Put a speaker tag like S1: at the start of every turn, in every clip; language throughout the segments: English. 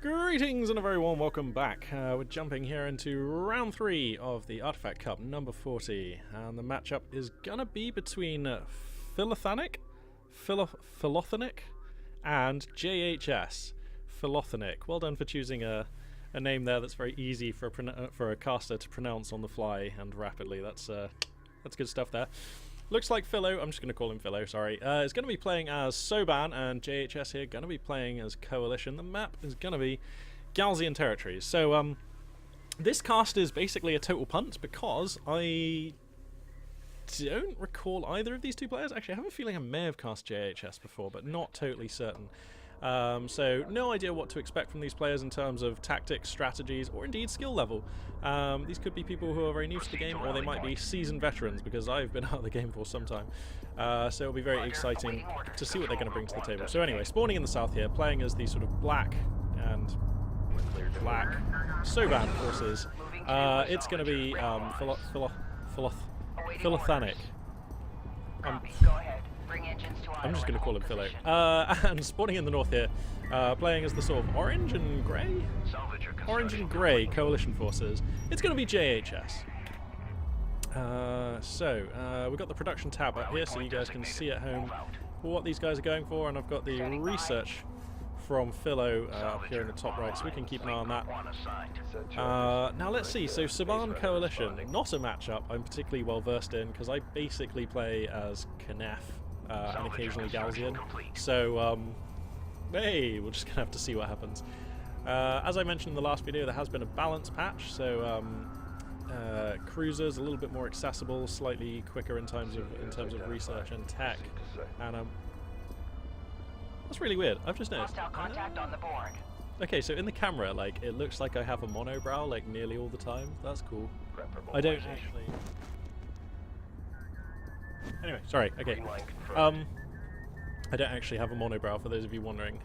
S1: Greetings and a very warm welcome back. We're jumping here into round 3 of the Artifact Cup number 40, and the matchup is gonna be between Philothanic, and JHS. Philothanic. Well done for choosing a name there that's very easy for a caster to pronounce on the fly and rapidly. That's good stuff there. Looks like Philo, I'm just going to call him Philo, sorry, is going to be playing as Soban, and JHS here going to be playing as Coalition. The map is going to be Galzian territories. So this cast is basically a total punt because I don't recall either of these two players. Actually, I have a feeling I may have cast JHS before, but not totally certain. So no idea what to expect from these players in terms of tactics, strategies, or indeed skill level. These could be people who are very new to the game, or they might be seasoned veterans, because I've been out of the game for some time. So it'll be very exciting to see what they're going to bring to the table. So anyway, spawning in the south here, playing as these sort of black Soban forces. It's going to be Philothanic. I'm just going to call him Philo. And spawning in the north here, playing as the sort of orange and grey coalition forces. It's going to be JHS. We've got the production tab up here, so you guys can see at home what these guys are going for, and I've got the research from Philo up here in the top right, so we can keep an eye on that. Now let's see, so Saban Coalition, not a matchup I'm particularly well versed in, because I basically play as Knef and occasionally Galzian, so hey, we're just going to have to see what happens. As I mentioned in the last video, there has been a balance patch, so cruisers a little bit more accessible, slightly quicker in terms of research and tech, and that's really weird. I've just noticed.
S2: Contact on the board.
S1: Okay, so in the camera, like, it looks like I have a monobrow, like, nearly all the time. That's cool. I don't actually. Anyway, sorry. Okay. I don't actually have a monobrow, for those of you wondering.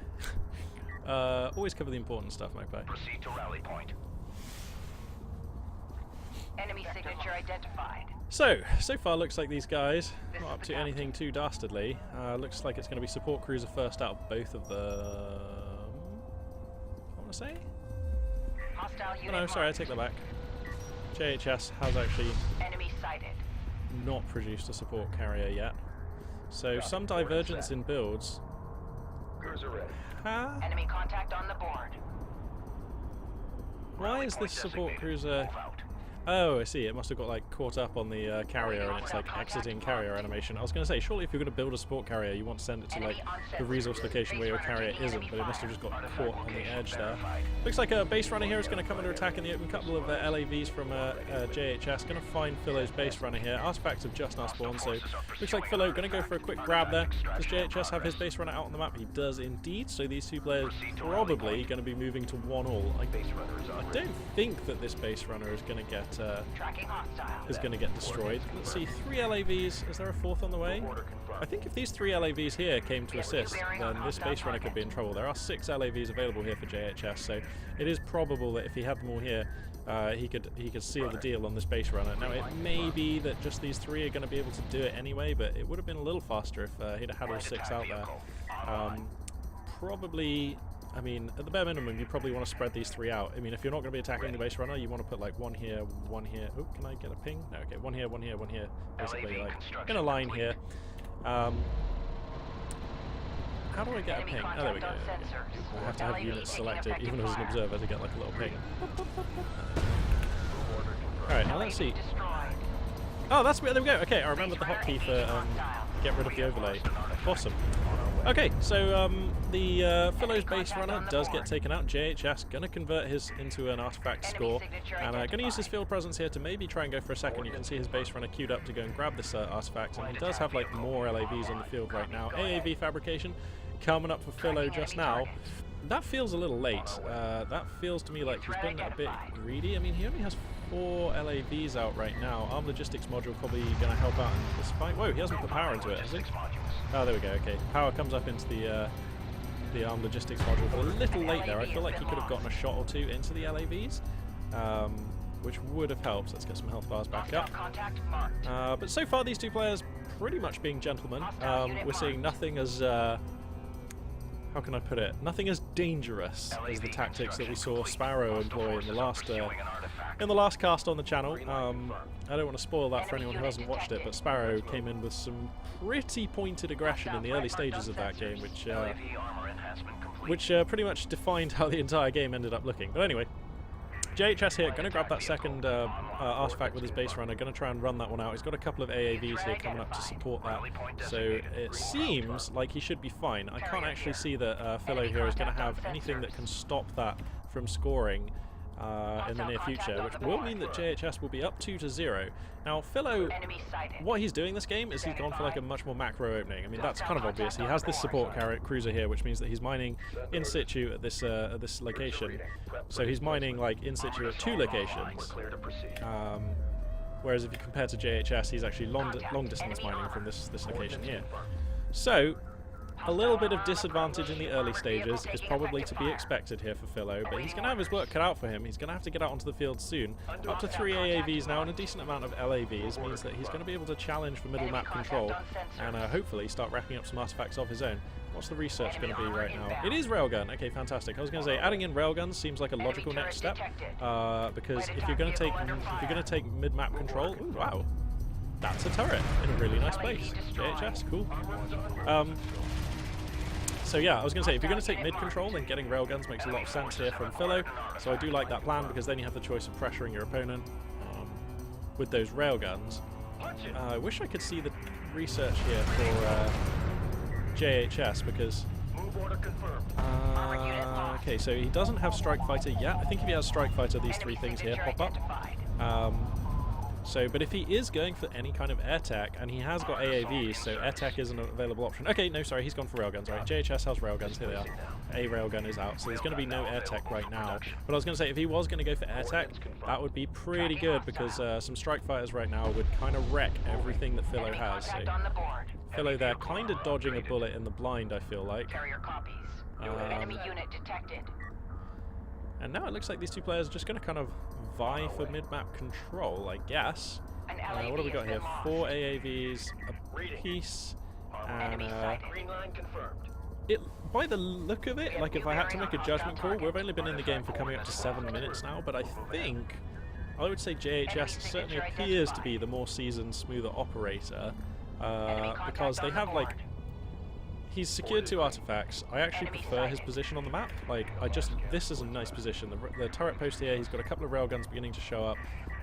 S1: Always cover the important stuff, Magpie.
S2: Proceed to rally point. Enemy signature identified.
S1: So far looks like these guys not up to anything too dastardly. Looks like it's going to be support cruiser first out of both of them. I want to say? Oh, no, sorry, I take that back. JHS has actually not produced a support carrier yet. So some divergence in builds.
S2: Cruiser ready. Enemy contact on the board.
S1: Why is this support cruiser... Oh, I see. It must have got like caught up on the carrier, and it's like exiting carrier animation. I was going to say, surely if you're going to build a support carrier, you want to send it to like the resource location where your carrier isn't, but it must have just got caught on the edge there. Looks like a base runner here is going to come under attack in the open. Couple of LAVs from JHS. Going to find Philo's base runner here. Artifacts have just now spawned, so looks like Philo going to go for a quick grab there. Does JHS have his base runner out on the map? He does indeed. So these two players probably going to be moving to 1-all. I don't think that this base runner is going to get destroyed. Let's see, 3 LAVs. Is there a 4th on the way? I think if these 3 LAVs here came to assist, then this base runner could be in trouble. There are 6 LAVs available here for JHS, so it is probable that if he had them all here, he could seal the deal on this base runner. Now, it may be that just these 3 are going to be able to do it anyway, but it would have been a little faster if he'd have had all 6 out there. Probably... I mean, at the bare minimum, you probably want to spread these 3 out. I mean, if you're not going to be attacking the base runner, you want to put like 1 here, 1 here. Oh, can I get a ping? No, okay, 1 here, 1 here, 1 here. Basically, like, in a line here. How do I get a ping? Oh, there we go. I have to have units selected, even as an observer, to get like a little ping. Alright, now let's see. Oh, that's where, there we go. Okay, I remembered the hotkey for get rid of the overlay. Awesome. Okay, so the Philo's base runner does get taken out. JHS going to convert his into an artifact score, and going to use his field presence here to maybe try and go for a second. You can see his base runner queued up to go and grab this artifact, and he does have like more LAVs on the field right now. AAV fabrication coming up for Philo just now. That feels a little late. That feels to me like he's been a bit greedy. I mean, he only has 4 LAVs out right now. Arm logistics module probably going to help out in this fight. Whoa, he hasn't put power into it, has he? Oh, there we go. Okay, power comes up into the arm logistics module, but a little late there. I feel like he could have gotten a shot or 2 into the LAVs, which would have helped. Let's get some health bars back up. But so far, these two players pretty much being gentlemen. We're seeing nothing as how can I put it? Nothing as dangerous as the tactics that we saw Sparrow employ in the last cast on the channel. I don't want to spoil that for anyone who hasn't watched it, but Sparrow came in with some pretty pointed aggression in the early stages of that game, which pretty much defined how the entire game ended up looking. But anyway, JHS here, going to grab that second artifact with his base runner, going to try and run that one out. He's got a couple of AAVs here coming up to support that, so it seems like he should be fine. I can't actually see that Philo here is going to have anything that can stop that from scoring in the near future, which will mean that JHS will be up 2-0. Now, Philo, what he's doing this game is he's gone for like a much more macro opening. I mean, that's kind of obvious. He has this support cruiser here, which means that he's mining in situ at this location. So he's mining like in situ at 2 locations. Whereas if you compare to JHS, he's actually long distance mining from this location here. So a little bit of disadvantage in the early stages is probably to be expected here for Philo, but he's going to have his work cut out for him. He's going to have to get out onto the field soon. Up to 3 AAVs now and a decent amount of LAVs means that he's going to be able to challenge for middle map control and hopefully start racking up some artifacts of his own. What's the research going to be right now? It is railgun. Okay, fantastic. I was going to say adding in railguns seems like a logical next step because if you're going to take mid map control, ooh, wow, that's a turret in a really nice place. JHS, cool. So yeah, I was going to say, if you're going to take mid-control, then getting railguns makes a lot of sense here from Philo. So I do like that plan, because then you have the choice of pressuring your opponent with those railguns. I wish I could see the research here for JHS, because... okay, so he doesn't have Strike Fighter yet. I think if he has Strike Fighter, these 3 things here pop up. But if he is going for any kind of air tech, and he has got AAVs, so air tech is an available option. Okay, no, sorry, he's gone for railguns, right? JHS has railguns, here they are. A railgun is out, so there's going to be no air tech right now. But I was going to say, if he was going to go for air tech, that would be pretty good, because some strike fighters right now would kind of wreck everything that Philo has. So Philo there, kind of dodging a bullet in the blind, I feel like.
S2: Enemy unit detected.
S1: And now it looks like these 2 players are just going to kind of vie for mid-map control, I guess. What have we got here? 4 AAVs a piece, and by the look of it, like if I had to make a judgment call, we've only been in the game for coming up to 7 minutes now, but I think I would say JHS certainly appears to be the more seasoned, smoother operator, because they have like... He's secured 2 artifacts. I actually prefer his position on the map. Like, this is a nice position. The turret post here, he's got a couple of railguns beginning to show up.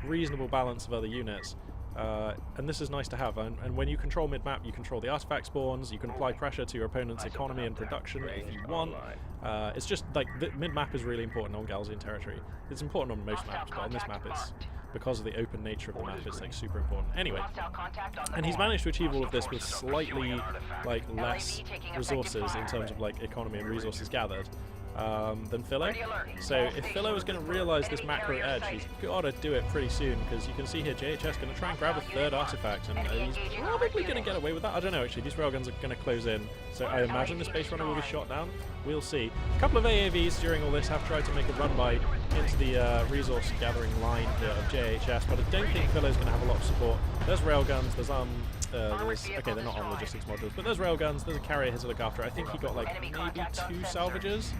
S1: Reasonable balance of other units. And this is nice to have. And when you control mid-map, you control the artifact spawns, you can apply pressure to your opponent's economy and production if you want. It's just, like, mid-map is really important on Galzian territory. It's important on most maps, but on this map it's... because of the open nature of the map, it's like super important. Anyway, and he's managed to achieve all of this with slightly like less resources in terms of like economy and resources gathered than Philo. So if Philo is going to realise this macro edge, he's got to do it pretty soon, because you can see here JHS going to try and grab a 3rd artifact, and he's probably going to get away with that. I don't know actually, these railguns are going to close in, so I imagine the Space Runner will be shot down. We'll see. A couple of AAVs during all this have tried to make a run by into the resource gathering line here of JHS, but I don't think Philo's going to have a lot of support. There's railguns, there's okay, they're not on logistics modules, but there's railguns, there's a carrier here to look after. I think he got like maybe 2 salvages?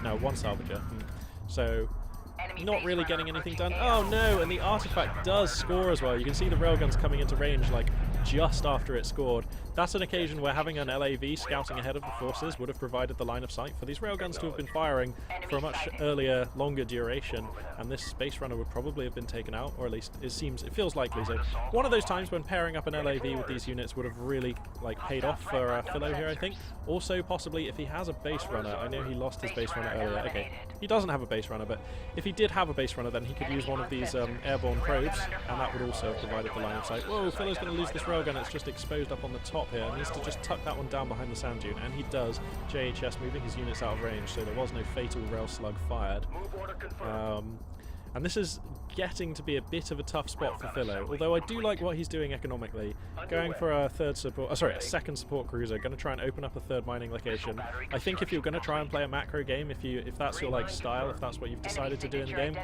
S1: No, 1 salvager. So, not really getting anything done. Oh no, and the artifact does score as well. You can see the railguns coming into range like just after it scored. That's an occasion where having an LAV scouting ahead of the forces would have provided the line of sight for these railguns to have been firing for a much earlier, longer duration, and this Space Runner would probably have been taken out, or at least it feels likely. So one of those times when pairing up an LAV with these units would have really like paid off for Philo here, I think. Also possibly if he has a base runner. I know he lost his base runner earlier. Okay, he doesn't have a base runner, but if he did have a base runner, then he could use one of these airborne probes, and that would also have provided the line of sight. Whoa, Philo's going to lose this railgun. It's just exposed up on the top here. He needs to just tuck that one down behind the sand dune, and he does. JHS moving his units out of range, so there was no fatal rail slug fired. And this is getting to be a bit of a tough spot for Philo, although I do like what he's doing economically. Going for a a second support cruiser, going to try and open up a 3rd mining location. I think if you're going to try and play a macro game, if that's your like style, if that's what you've decided to do in the game,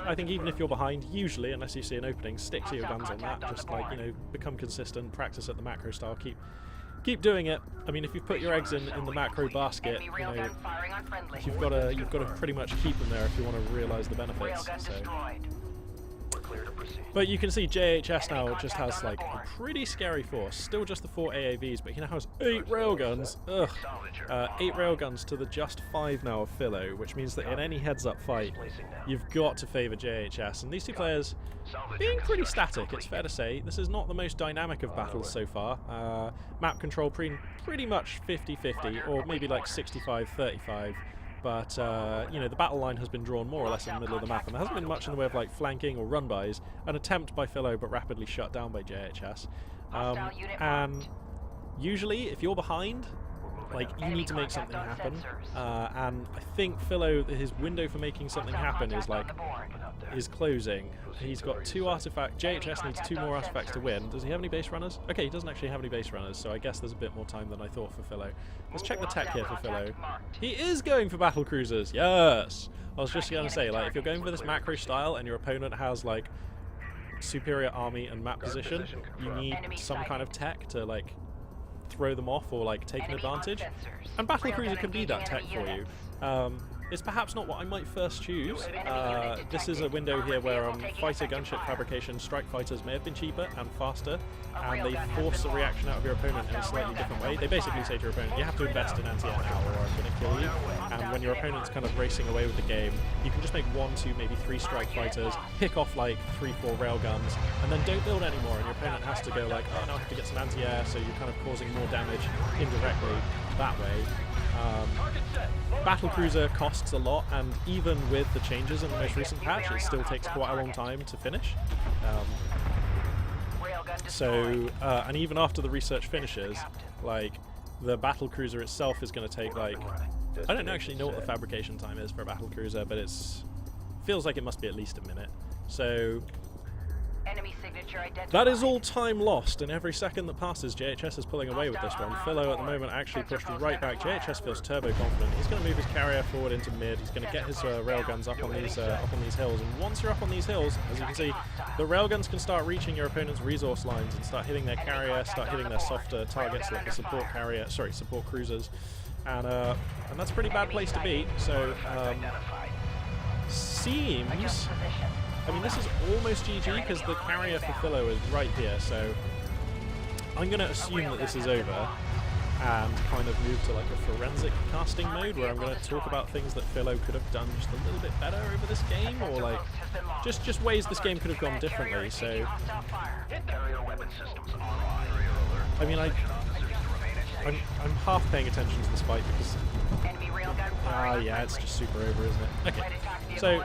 S1: I think even if you're behind, usually, unless you see an opening, stick to your guns on that. Just like, you know, become consistent, practice at the macro style, keep keep doing it. I mean, if you've put your eggs in the macro basket,
S2: Enemy
S1: you know,
S2: railgun firing on friendly.
S1: you've got to pretty much keep them there if you want to realise the benefits.
S2: Railgun
S1: So.
S2: destroyed. We're clear to proceed.
S1: But you can see JHS now just has like a pretty scary force. Still just the 4 AAVs, but he now has 8 railguns. Ugh. 8 railguns to the just 5 now of Philo, which means that in any heads-up fight, you've got to favour JHS. And these two players being pretty static, it's fair to say. This is not the most dynamic of battles so far. Map control pretty much 50-50, or maybe like 65-35. But, you know, the battle line has been drawn more or less in the middle of the map, and there hasn't been much in the way of, like, flanking or run-bys. An attempt by Philo, but rapidly shut down by JHS. And usually, if you're behind, like, you need to make something happen. And I think Philo, his window for making something happen is closing. He's got 2 artifacts. JHS needs 2 more artifacts to win. Does he have any base runners? Okay, he doesn't actually have any base runners, so I guess there's a bit more time than I thought for Philo. Let's check the tech here for Philo. He is going for battle cruisers. Yes! I was just going to say, like, if you're going for this macro style and your opponent has, like, superior army and map position, you need some kind of tech to, like, throw them off or, like, take an advantage. And battle cruiser can be that tech for you. It's perhaps not what I might first choose. This is a window here where fighter gunship fabrication strike fighters may have been cheaper and faster, and they force a reaction out of your opponent in a slightly different way. They basically say to your opponent, you have to invest in anti-air now or I'm going to kill you. And when your opponent's kind of racing away with the game, you can just make 1, 2, maybe 3 strike fighters, pick off like 3, 4 railguns, and then don't build anymore, and your opponent has to go like, oh, no, I have to get some anti-air, so you're kind of causing more damage indirectly that way. Battlecruiser costs a lot, and even with the changes in the most recent patch, it still takes quite a long time to finish. And even after the research finishes, like, the battlecruiser itself is going to take, like, I don't actually know what the fabrication time is for a battlecruiser, but feels like it must be at least a minute. So
S2: Enemy signature identified.
S1: that is all time lost, and every second that passes, JHS is pulling away with this one. Philo at the moment actually pushed right back. JHS feels turbo confident. He's going to move his carrier forward into mid. He's going to get his railguns up on these hills, and once you're up on these hills, as you can see, the railguns can start reaching your opponent's resource lines and start hitting their carrier, start hitting their softer targets like the support cruisers, and that's a pretty bad place to be. So seems. I mean, this is almost GG because the carrier for Philo is right here, so I'm going to assume that this is over and kind of move to like a forensic casting mode where I'm going to talk about things that Philo could have done just a little bit better over this game, or like just ways this game could have gone differently. So I mean, I'm half paying attention to this fight because yeah, it's just super over, isn't it? Okay, so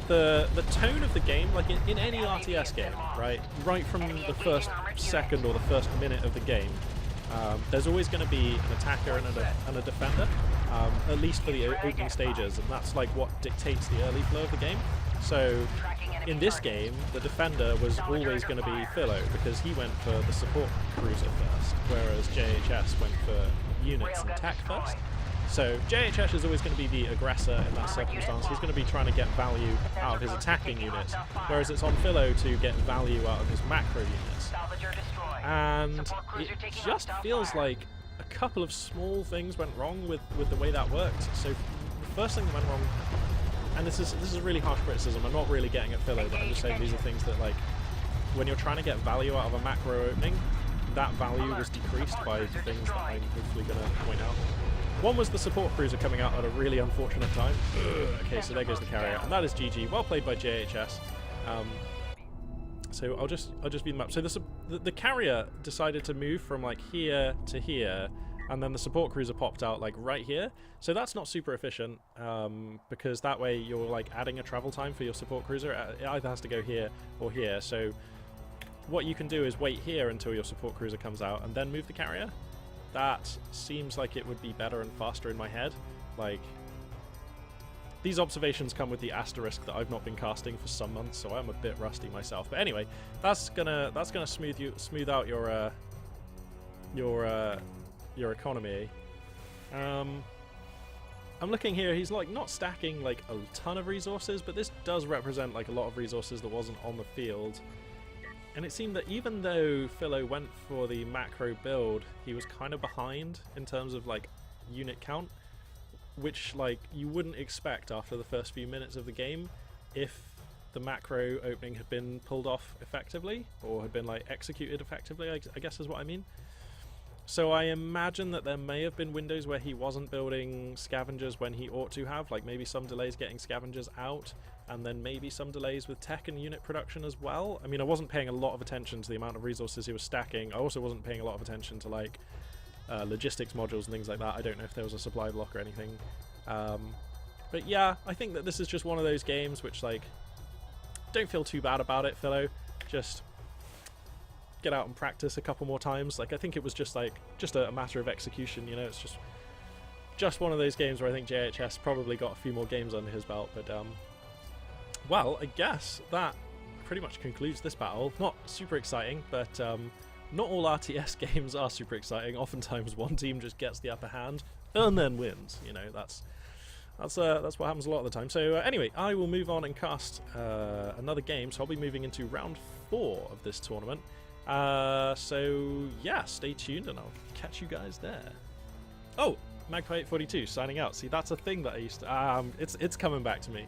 S1: the tone of the game, like in any RTS game, right from the first second or the first minute of the game, there's always going to be an attacker and a defender, at least for the opening stages, and that's like what dictates the early flow of the game. So in this game, the defender was always going to be Philo because he went for the support cruiser first, whereas JHS went for units and tech first. So JHS is always going to be the aggressor in that circumstance. He's going to be trying to get value out of his attacking units, whereas it's on Philo to get value out of his macro units. And it just feels like a couple of small things went wrong with the way that worked. So the first thing that went wrong, and this is a really harsh criticism, I'm not really getting at Philo, but I'm just saying these are things that, like, when you're trying to get value out of a macro opening, that value was decreased by the things that I'm hopefully going to point out. One was the support cruiser coming out at a really unfortunate time. Okay, so there goes the carrier, and that is GG. Well played by JHS. So I'll just beat them up. So the carrier decided to move from like here to here, and then the support cruiser popped out like right here. So that's not super efficient, because that way you're like adding a travel time for your support cruiser. It either has to go here or here. So what you can do is wait here until your support cruiser comes out, and then move the carrier. That seems like it would be better and faster in my head. Like, these observations come with the asterisk that I've not been casting for some months, so I'm a bit rusty myself. But anyway, that's gonna smooth out your economy. I'm looking here. He's like not stacking like a ton of resources, but this does represent like a lot of resources that wasn't on the field. And it seemed that even though Philo went for the macro build, he was kind of behind in terms of like unit count, which like you wouldn't expect after the first few minutes of the game if the macro opening had been pulled off effectively, or had been like executed effectively, I guess is what I mean. So I imagine that there may have been windows where he wasn't building scavengers when he ought to have, like maybe some delays getting scavengers out, and then maybe some delays with tech and unit production as well. I mean, I wasn't paying a lot of attention to the amount of resources he was stacking. I also wasn't paying a lot of attention to like logistics modules and things like that. I don't know if there was a supply block or anything. But yeah, I think that this is just one of those games which, like, don't feel too bad about it, Philo. Just get out and practice a couple more times. Like, I think it was just a matter of execution, you know. It's just one of those games where I think JHS probably got a few more games under his belt. But well, I guess that pretty much concludes this battle. Not super exciting, but not all RTS games are super exciting. Oftentimes one team just gets the upper hand and then wins. You know, that's what happens a lot of the time. So anyway, I will move on and cast another game. So I'll be moving into round 4 of this tournament. So yeah, stay tuned and I'll catch you guys there. Oh, Magpie842 signing out. See, that's a thing that I used to... it's coming back to me.